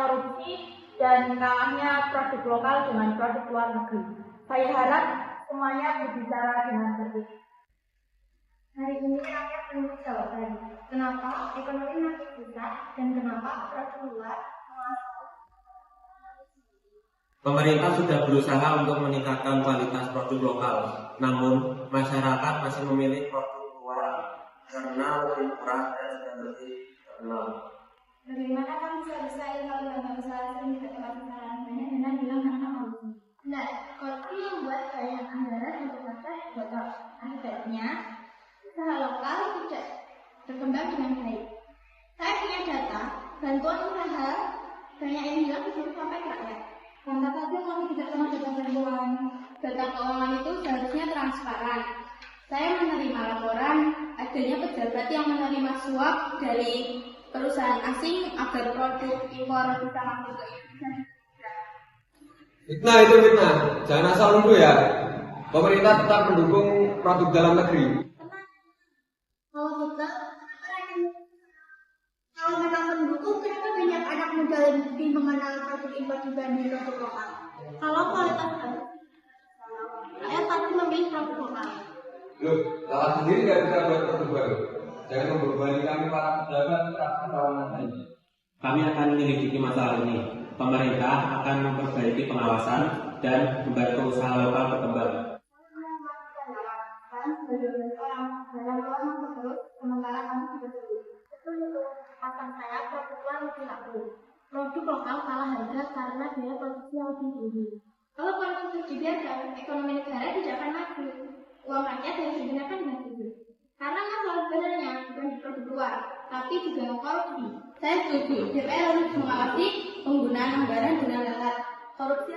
korupsi dan kalahnya produk lokal dengan produk luar negeri. Saya harap semuanya berbicara dengan tertib. Hari ini rakyat menunggu jawaban. Kenapa ekonomi makin susah dan kenapa produk luar menguasai? Pemerintah sudah berusaha untuk meningkatkan kualitas produk lokal, namun masyarakat masih memilih produk luar karena lebih murah dan sudah lebih terkenal. Bagaimana kan bisa ilmu lembaga usaha sering tidak tepat sasaran? Banyak benar bilang karena korupsi. Benar, korupsi membuat banyak anggaran untuk partai bocor. Akibatnya, usaha lokal tidak berkembang dengan baik. Saya punya data, bantuan usaha banyak yang hilang sebelum sampai ke rakyat. Lantas saja kami tidak pernah dapat bantuan. Data keuangan itu seharusnya transparan. Saya menerima laporan adanya pejabat yang menerima suap dari perusahaan asing agar produk impor bisa masuk ke Indonesia. Fitnah itu fitnah, jangan asal nuduh ya. Pemerintah tetap mendukung produk dalam negeri. Kalau kita, kalau memang mendukung, kenapa banyak anak muda lebih mengenal produk impor dibanding produk lokal? Kalau kualitas bagus, saya pasti memilih produk lokal. Loh, lawan sendiri nggak bisa buat produk baru. Jangan membebani kami para pejabat atas tawanan ini. Kami akan menyelidiki masalah ini. Pemerintah akan memperbaiki pengawasan dan membantu usaha lokal berkembang. Sementara kami tidak sulit. Betul itu, kata saya produk luar lebih laku. Produk lokal kalah harga karena biaya produksi yang lebih tinggi. Kalau kualitas dibiarkan, ekonomi negara tidak akan maju. Uang rakyat harus digunakan dengan jujur. Karena masalah sebenarnya bukan di produk luar, tapi juga korupsi. Saya setuju, DPR harus mengawasi penggunaan anggaran dengan tepat. Korupsi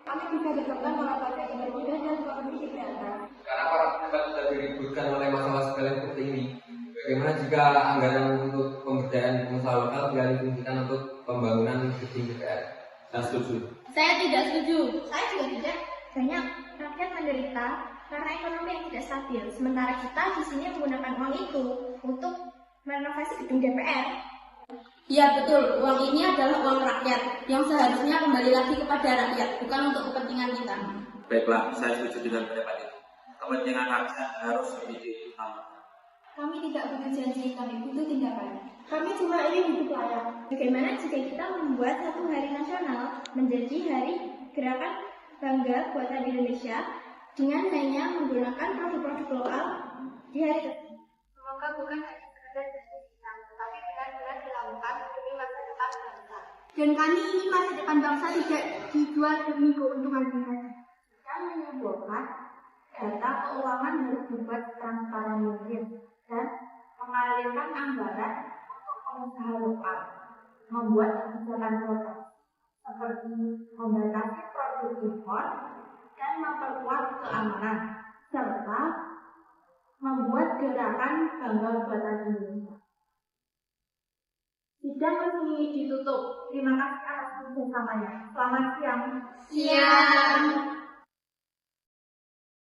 kami bisa disebutkan para partai tidak mudah dan korupsi tidak ada. Karena para pejabat sudah diributkan oleh masalah sepele seperti ini. Bagaimana jika anggaran untuk pemberdayaan pengusaha lokal tidak difungsikan untuk pembangunan gedung DPR? Saya setuju. Saya tidak setuju. Saya juga tidak. Banyak rakyat menderita karena ekonomi yang tidak stabil. Sementara kita di sini menggunakan uang itu untuk merenovasi gedung DPR. Ya betul, uang ini adalah uang rakyat yang seharusnya kembali lagi kepada rakyat, bukan untuk kepentingan kita. Baiklah, saya setuju dengan pendapat itu. Kepentingan rakyat harus lebih diutamakan. Kami tidak butuh janji, kami butuh tindakan. Kami cuma ingin hidup layak. Bagaimana jika kita membuat satu hari nasional menjadi hari gerakan bangga buatan Indonesia dengan hanya menggunakan produk-produk lokal di hari tersebut. Semoga bukan hanya sekedar diskusikan, tetapi benar-benar dilakukan demi masa depan bangsa. Dan kami ingin masa depan bangsa tidak dijual demi keuntungan pribadi. Kami menyimpulkan data keuangan harus dibuat transparan mungkin dan mengalirkan anggaran untuk pengusaha lokal, membuat kebijakan protes seperti membatasi produk impor dan memperkuat keamanan, serta membuat gerakan bangga buatan Indonesia. Sidang resmi ditutup. Terima kasih atas kerjasamanya. Selamat siang. Siang.